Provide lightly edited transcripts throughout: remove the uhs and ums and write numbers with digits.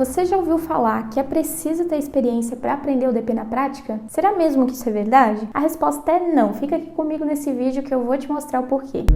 Você já ouviu falar que é preciso ter experiência para aprender o DP na prática? Será mesmo que isso é verdade? A resposta é não. Fica aqui comigo nesse vídeo que eu vou te mostrar o porquê.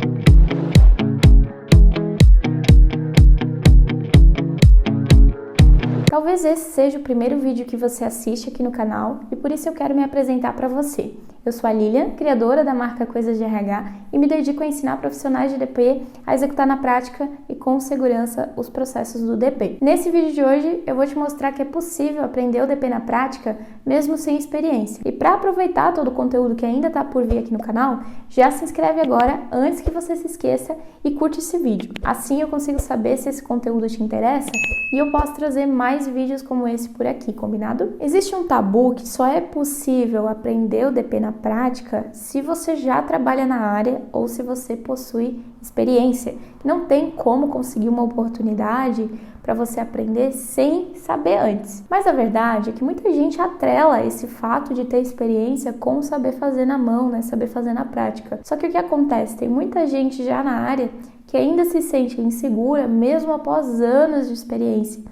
Talvez esse seja o primeiro vídeo que você assiste aqui no canal e por isso eu quero me apresentar para você. Eu sou a Lilian, criadora da marca Coisas de RH e me dedico a ensinar profissionais de DP a executar na prática e com segurança os processos do DP. Nesse vídeo de hoje eu vou te mostrar que é possível aprender o DP na prática mesmo sem experiência. E para aproveitar todo o conteúdo que ainda está por vir aqui no canal, já se inscreve agora antes que você se esqueça e curte esse vídeo. Assim eu consigo saber se esse conteúdo te interessa e eu posso trazer mais vídeos como esse por aqui, combinado? Existe um tabu que só é possível aprender o DP na prática se você já trabalha na área ou se você possui experiência. Não tem como conseguir uma oportunidade para você aprender sem saber antes. Mas a verdade é que muita gente atrela esse fato de ter experiência com saber fazer na mão, né? Saber fazer na prática. Só que o que acontece? Tem muita gente já na área que ainda se sente insegura mesmo após anos de experiência.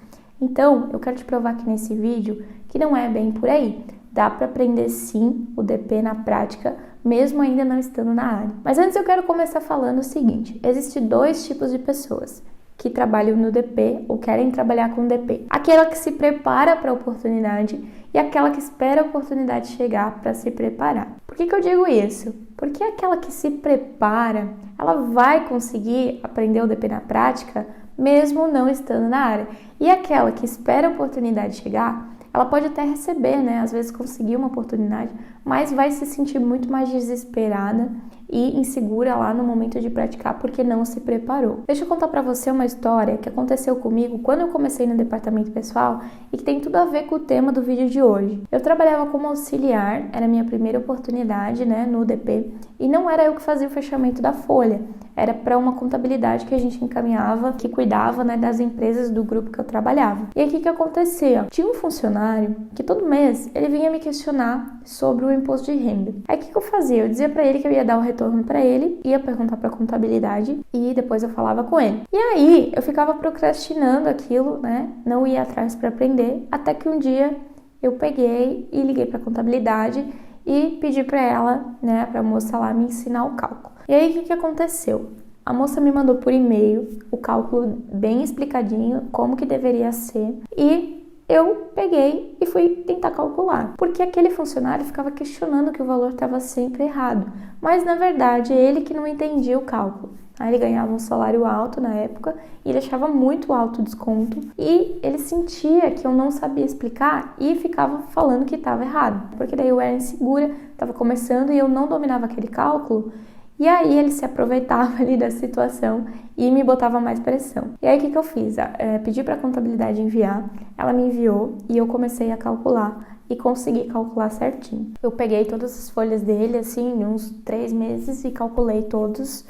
Então, eu quero te provar aqui nesse vídeo que não é bem por aí. Dá para aprender sim o DP na prática, mesmo ainda não estando na área. Mas antes eu quero começar falando o seguinte: existem dois tipos de pessoas que trabalham no DP ou querem trabalhar com DP. Aquela que se prepara para a oportunidade e aquela que espera a oportunidade chegar para se preparar. Por que eu digo isso? Porque aquela que se prepara, ela vai conseguir aprender o DP na prática, mesmo não estando na área. E aquela que espera a oportunidade chegar, ela pode até receber, né? Às vezes conseguir uma oportunidade, mas vai se sentir muito mais desesperada e insegura lá no momento de praticar porque não se preparou. Deixa eu contar pra você uma história que aconteceu comigo quando eu comecei no departamento pessoal e que tem tudo a ver com o tema do vídeo de hoje. Eu trabalhava como auxiliar, era a minha primeira oportunidade, né, no DP, e não era eu que fazia o fechamento da folha. Era para uma contabilidade que a gente encaminhava, que cuidava, né, das empresas do grupo que eu trabalhava. E aí o que acontecia? Tinha um funcionário que todo mês ele vinha me questionar sobre o imposto de renda. Aí o que eu fazia? Eu dizia para ele que eu ia dar o retorno para ele, ia perguntar para a contabilidade e depois eu falava com ele. E aí eu ficava procrastinando aquilo, né? Não ia atrás para aprender, até que um dia eu peguei e liguei para a contabilidade e pedi para ela, né, para a moça lá me ensinar o cálculo. E aí o que aconteceu? A moça me mandou por e-mail o cálculo bem explicadinho, como que deveria ser, e eu peguei e fui tentar calcular, porque aquele funcionário ficava questionando que o valor estava sempre errado, mas na verdade ele que não entendia o cálculo. Aí ele ganhava um salário alto na época e ele achava muito alto o desconto e ele sentia que eu não sabia explicar e ficava falando que estava errado, porque daí eu era insegura, estava começando e eu não dominava aquele cálculo. E aí ele se aproveitava ali da situação e me botava mais pressão. E aí o que eu fiz? Pedi para a contabilidade enviar, ela me enviou e eu comecei a calcular e consegui calcular certinho. Eu peguei todas as folhas dele, assim, uns 3 meses e calculei todos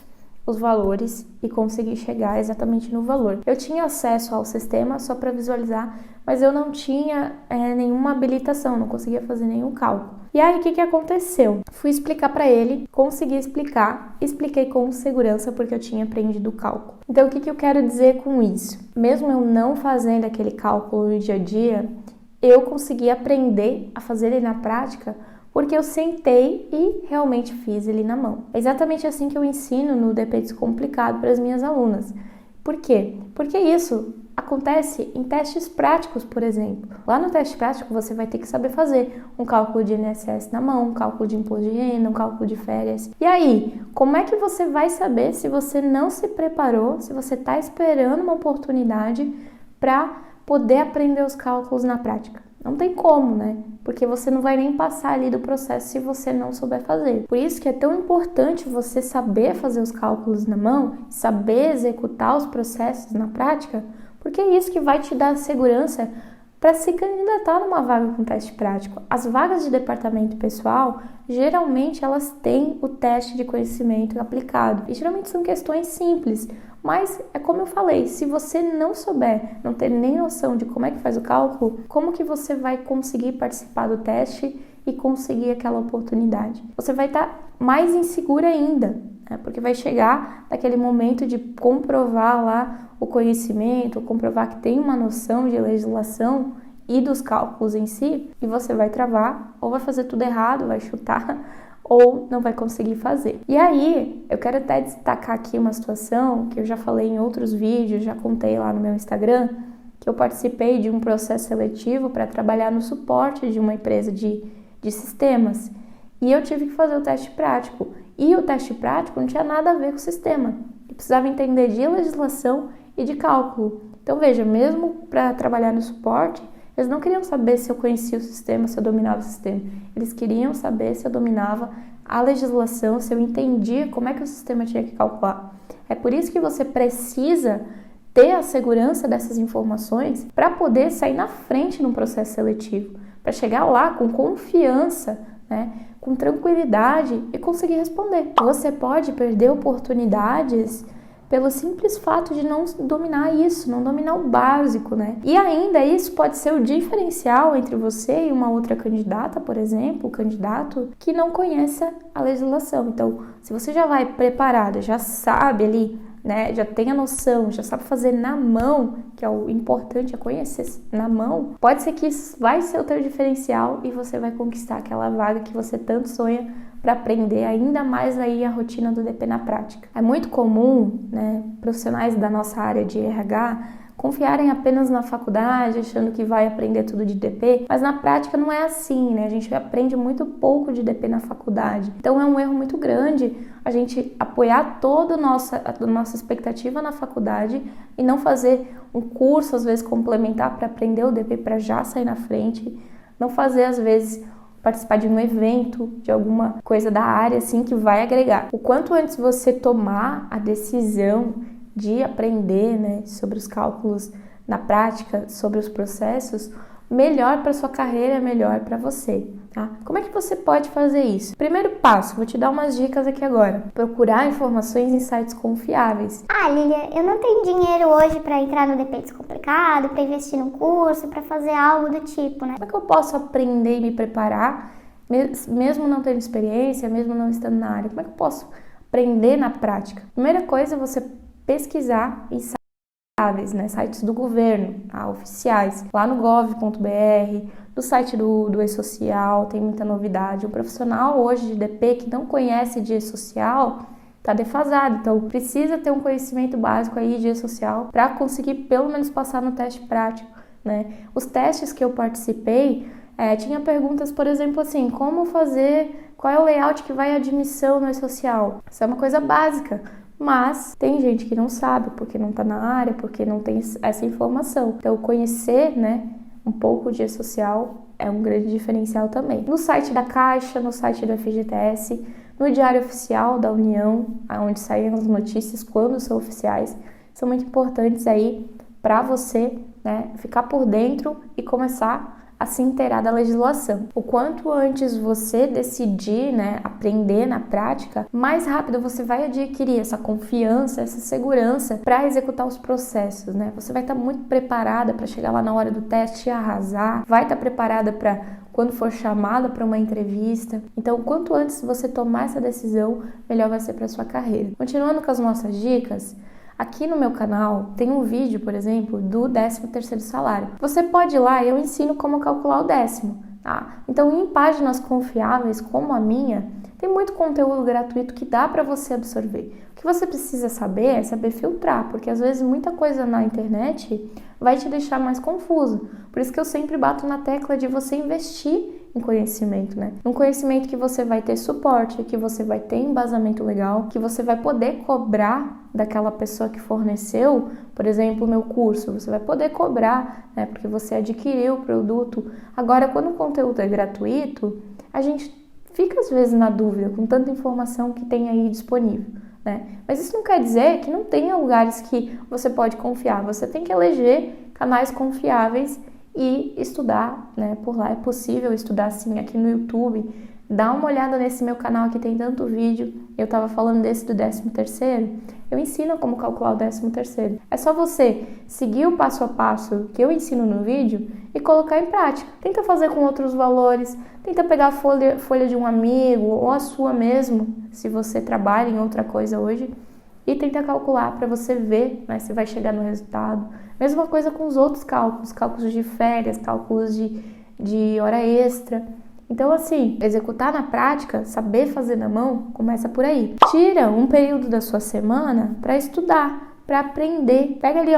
os valores e consegui chegar exatamente no valor. Eu tinha acesso ao sistema só para visualizar, mas eu não tinha nenhuma habilitação, não conseguia fazer nenhum cálculo. E aí o que aconteceu? Fui explicar para ele, consegui explicar, expliquei com segurança porque eu tinha aprendido o cálculo. Então o que eu quero dizer com isso? Mesmo eu não fazendo aquele cálculo no dia a dia, eu consegui aprender a fazer ele na prática porque eu sentei e realmente fiz ele na mão. É exatamente assim que eu ensino no DP Descomplicado para as minhas alunas. Por quê? Porque isso acontece em testes práticos, por exemplo. Lá no teste prático você vai ter que saber fazer um cálculo de INSS na mão, um cálculo de imposto de renda, um cálculo de férias. E aí, como é que você vai saber se você não se preparou, se você está esperando uma oportunidade para poder aprender os cálculos na prática? Não tem como, né? Porque você não vai nem passar ali do processo se você não souber fazer. Por isso que é tão importante você saber fazer os cálculos na mão, saber executar os processos na prática, porque é isso que vai te dar segurança para se candidatar numa vaga com teste prático. As vagas de departamento pessoal, geralmente elas têm o teste de conhecimento aplicado. E geralmente são questões simples, mas é como eu falei, se você não souber, não ter nem noção de como é que faz o cálculo, como que você vai conseguir participar do teste e conseguir aquela oportunidade? Você vai estar mais insegura ainda. né? Porque vai chegar naquele momento de comprovar lá o conhecimento, comprovar que tem uma noção de legislação e dos cálculos em si, e você vai travar, ou vai fazer tudo errado, vai chutar, ou não vai conseguir fazer. E aí, eu quero até destacar aqui uma situação que eu já falei em outros vídeos, já contei lá no meu Instagram, que eu participei de um processo seletivo para trabalhar no suporte de uma empresa de sistemas. E eu tive que fazer o teste prático. E o teste prático não tinha nada a ver com o sistema. Eu precisava entender de legislação e de cálculo. Então, veja, mesmo para trabalhar no suporte, eles não queriam saber se eu conhecia o sistema, se eu dominava o sistema. Eles queriam saber se eu dominava a legislação, se eu entendia como é que o sistema tinha que calcular. É por isso que você precisa ter a segurança dessas informações para poder sair na frente num processo seletivo, para chegar lá com confiança, né, com tranquilidade e conseguir responder. Você pode perder oportunidades pelo simples fato de não dominar isso, não dominar o básico, né? E ainda isso pode ser o diferencial entre você e uma outra candidata, por exemplo, o candidato que não conhece a legislação. Então, se você já vai preparada, já sabe ali, né, já tem a noção, já sabe fazer na mão, que é o importante, é conhecer na mão, pode ser que isso vai ser o teu diferencial e você vai conquistar aquela vaga que você tanto sonha para aprender ainda mais aí a rotina do DP na prática. É muito comum, né, profissionais da nossa área de RH confiarem apenas na faculdade, achando que vai aprender tudo de DP, mas na prática não é assim, né? A gente aprende muito pouco de DP na faculdade. Então é um erro muito grande a gente apoiar toda a nossa expectativa na faculdade e não fazer um curso, às vezes, complementar para aprender o DP para já sair na frente, não fazer, às vezes, participar de um evento, de alguma coisa da área, assim, que vai agregar. O quanto antes você tomar a decisão de aprender, né, sobre os cálculos na prática, sobre os processos, melhor para sua carreira, melhor para você, tá? Como é que você pode fazer isso? Primeiro passo, vou te dar umas dicas aqui agora. Procurar informações em sites confiáveis. Lilia, eu não tenho dinheiro hoje para entrar no DP Descomplicado, para investir num curso, para fazer algo do tipo, né? Como é que eu posso aprender e me preparar, mesmo não tendo experiência, mesmo não estando na área? Como é que eu posso aprender na prática? Primeira coisa é você pesquisar em sites, né, sites do governo, oficiais, lá no gov.br, no site do E-Social, tem muita novidade. O profissional hoje de DP que não conhece de E-Social está defasado, então precisa ter um conhecimento básico aí de E-Social para conseguir pelo menos passar no teste prático, né? Os testes que eu participei, tinha perguntas, por exemplo, assim, como fazer, qual é o layout que vai admissão no E-Social? Isso é uma coisa básica. Mas tem gente que não sabe, porque não está na área, porque não tem essa informação. Então, conhecer, né, um pouco de E-Social é um grande diferencial também. No site da Caixa, no site do FGTS, no Diário Oficial da União, onde saem as notícias quando são oficiais, são muito importantes aí para você, né, ficar por dentro e começar a se inteirar da legislação. O quanto antes você decidir, né, aprender na prática, mais rápido você vai adquirir essa confiança, essa segurança para executar os processos, né? Você vai estar muito preparada para chegar lá na hora do teste e arrasar, vai estar preparada para quando for chamada para uma entrevista. Então, quanto antes você tomar essa decisão, melhor vai ser para sua carreira. Continuando com as nossas dicas, aqui no meu canal tem um vídeo, por exemplo, do 13º salário. Você pode ir lá e eu ensino como calcular o 10º, tá? Então, em páginas confiáveis como a minha, tem muito conteúdo gratuito que dá para você absorver. O que você precisa saber é saber filtrar, porque às vezes muita coisa na internet vai te deixar mais confuso. Por isso que eu sempre bato na tecla de você investir em conhecimento, né? Um conhecimento que você vai ter suporte, que você vai ter embasamento legal, que você vai poder cobrar daquela pessoa que forneceu, por exemplo, o meu curso, você vai poder cobrar, né? Porque você adquiriu o produto. Agora, quando o conteúdo é gratuito, a gente fica às vezes na dúvida com tanta informação que tem aí disponível, né? Mas isso não quer dizer que não tenha lugares que você pode confiar. Você tem que eleger canais confiáveis e estudar, né? Por lá é possível estudar sim, aqui no YouTube. Dá uma olhada nesse meu canal que tem tanto vídeo. Eu tava falando desse do 13º. eu ensino como calcular o 13º. É só você seguir o passo a passo que eu ensino no vídeo e colocar em prática. Tenta fazer com outros valores, tenta pegar a folha de um amigo ou a sua mesmo, se você trabalha em outra coisa hoje, e tenta calcular para você ver, né, se vai chegar no resultado. Mesma coisa com os outros cálculos, cálculos de férias, cálculos de hora extra. Então, assim, executar na prática, saber fazer na mão, começa por aí. Tira um período da sua semana para estudar, para aprender. Pega ali,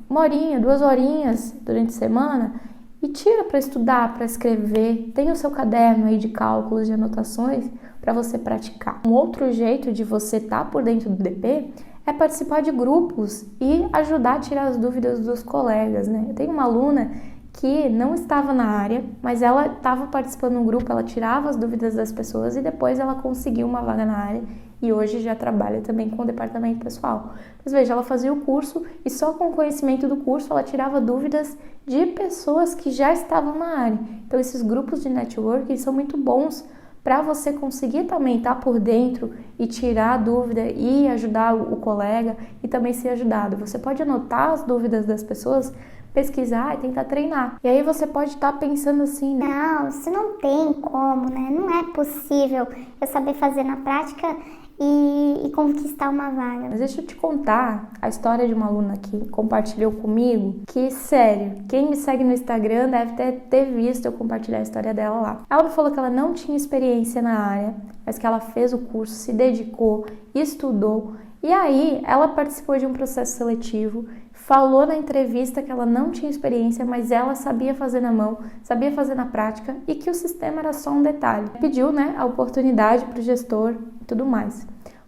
uma horinha, 2 horinhas durante a semana e tira para estudar, para escrever. Tem o seu caderno aí de cálculos, de anotações para você praticar. Um outro jeito de você estar por dentro do DP é participar de grupos e ajudar a tirar as dúvidas dos colegas, né? Eu tenho uma aluna que não estava na área, mas ela estava participando de um grupo, ela tirava as dúvidas das pessoas e depois ela conseguiu uma vaga na área e hoje já trabalha também com o departamento pessoal. Mas veja, ela fazia o curso e só com o conhecimento do curso ela tirava dúvidas de pessoas que já estavam na área. Então esses grupos de networking são muito bons para você conseguir também estar por dentro e tirar a dúvida e ajudar o colega e também ser ajudado. Você pode anotar as dúvidas das pessoas, pesquisar e tentar treinar. E aí você pode estar pensando assim, né? Não, se não tem como, né? Não é possível eu saber fazer na prática e conquistar uma vaga. Mas deixa eu te contar a história de uma aluna que compartilhou comigo, que, sério, quem me segue no Instagram deve ter visto eu compartilhar a história dela lá. Ela me falou que ela não tinha experiência na área, mas que ela fez o curso, se dedicou, estudou, e aí ela participou de um processo seletivo, falou na entrevista que ela não tinha experiência, mas ela sabia fazer na mão, sabia fazer na prática e que o sistema era só um detalhe. Pediu, né, a oportunidade para o gestor e tudo mais.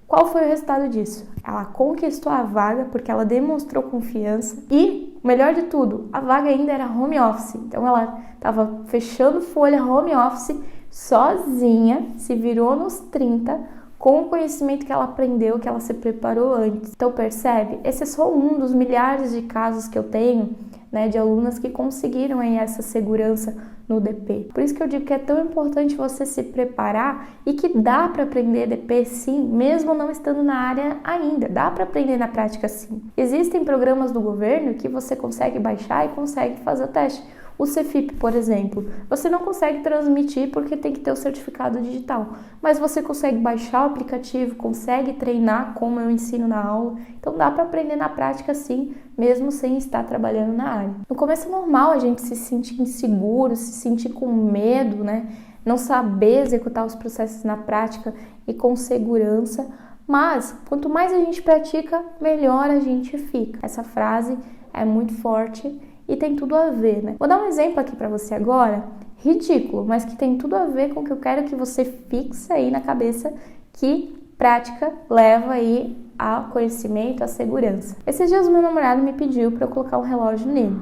Qual foi o resultado disso? Ela conquistou a vaga porque ela demonstrou confiança e, o melhor de tudo, a vaga ainda era home office. Então ela estava fechando folha home office sozinha, se virou nos 30 com o conhecimento que ela aprendeu, que ela se preparou antes. Então percebe? Esse é só um dos milhares de casos que eu tenho, né, de alunas que conseguiram aí essa segurança no DP. Por isso que eu digo que é tão importante você se preparar e que dá para aprender DP sim, mesmo não estando na área ainda. Dá para aprender na prática sim. Existem programas do governo que você consegue baixar e consegue fazer o teste. O Cefip, por exemplo, você não consegue transmitir porque tem que ter o certificado digital, mas você consegue baixar o aplicativo, consegue treinar como eu ensino na aula, então dá para aprender na prática sim, mesmo sem estar trabalhando na área. No começo é normal a gente se sentir inseguro, se sentir com medo, né? Não saber executar os processos na prática e com segurança, mas quanto mais a gente pratica, melhor a gente fica. Essa frase é muito forte e tem tudo a ver, né? Vou dar um exemplo aqui para você agora, ridículo, mas que tem tudo a ver com o que eu quero que você fixe aí na cabeça, que prática leva aí a conhecimento, a segurança. Esses dias o meu namorado me pediu para eu colocar um relógio nele.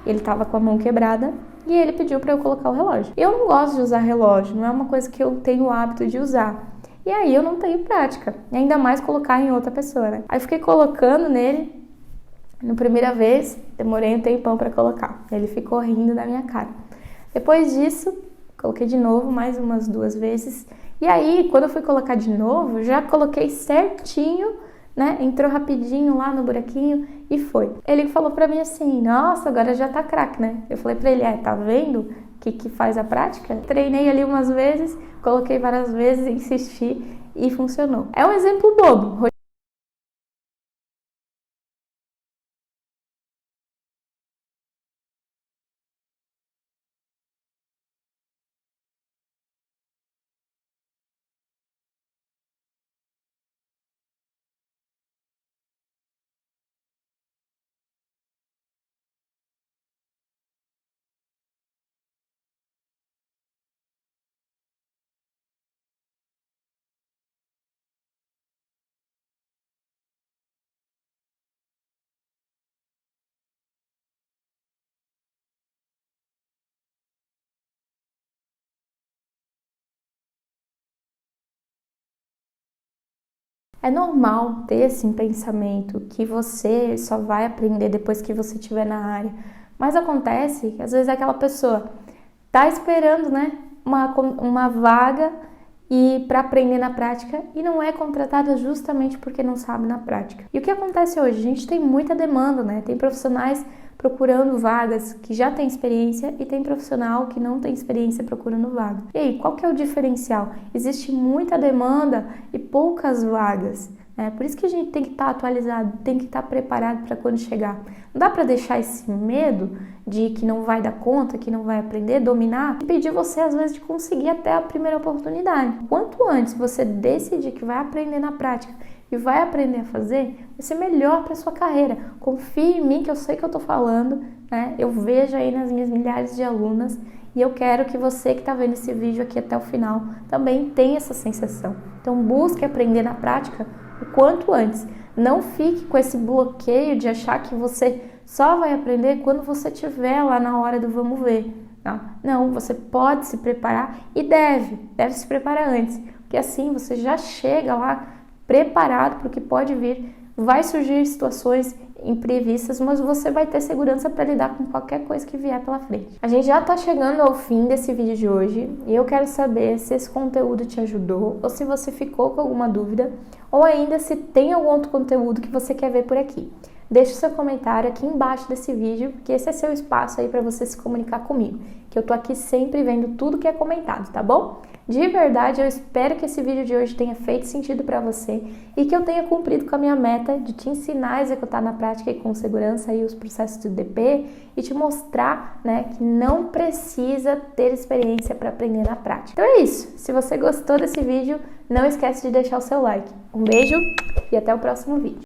Ele tava com a mão quebrada e ele pediu para eu colocar o relógio. Eu não gosto de usar relógio, não é uma coisa que eu tenho o hábito de usar. E aí eu não tenho prática, e ainda mais colocar em outra pessoa, né? Aí eu fiquei colocando nele. Na primeira vez, demorei um tempão para colocar. Ele ficou rindo da minha cara. Depois disso, coloquei de novo, mais umas 2 vezes. E aí, quando eu fui colocar de novo, já coloquei certinho, né? Entrou rapidinho lá no buraquinho e foi. Ele falou pra mim assim, nossa, agora já tá craque, né? Eu falei pra ele, tá vendo o que faz a prática? Treinei ali umas vezes, coloquei várias vezes, insisti e funcionou. É um exemplo bobo. É normal ter esse pensamento que você só vai aprender depois que você estiver na área. Mas acontece que às vezes aquela pessoa tá esperando, né, uma vaga e para aprender na prática e não é contratada justamente porque não sabe na prática. E o que acontece hoje? A gente tem muita demanda, né? Tem profissionais procurando vagas que já têm experiência e tem profissional que não tem experiência procurando vaga. E aí, qual que é o diferencial? Existe muita demanda e poucas vagas. Por isso que a gente tem que estar atualizado, tem que estar preparado para quando chegar. Não dá para deixar esse medo de que não vai dar conta, que não vai aprender, dominar, impedir você às vezes de conseguir até a primeira oportunidade. Quanto antes você decidir que vai aprender na prática e vai aprender a fazer, vai ser melhor para sua carreira. Confie em mim que eu sei que eu estou falando, né? Eu vejo aí nas minhas milhares de alunas e eu quero que você que está vendo esse vídeo aqui até o final também tenha essa sensação. Então busque aprender na prática o quanto antes. Não fique com esse bloqueio de achar que você só vai aprender quando você estiver lá na hora do vamos ver. Não, você pode se preparar e deve se preparar antes, porque assim você já chega lá preparado para o que pode vir. Vai surgir situações imprevistas, mas você vai ter segurança para lidar com qualquer coisa que vier pela frente. A gente já está chegando ao fim desse vídeo de hoje e eu quero saber se esse conteúdo te ajudou ou se você ficou com alguma dúvida ou ainda se tem algum outro conteúdo que você quer ver por aqui. Deixe seu comentário aqui embaixo desse vídeo, porque esse é seu espaço aí para você se comunicar comigo, que eu tô aqui sempre vendo tudo que é comentado, tá bom? De verdade, eu espero que esse vídeo de hoje tenha feito sentido para você e que eu tenha cumprido com a minha meta de te ensinar a executar na prática e com segurança aí os processos de DP e te mostrar, né, que não precisa ter experiência para aprender na prática. Então é isso. Se você gostou desse vídeo, não esquece de deixar o seu like. Um beijo e até o próximo vídeo.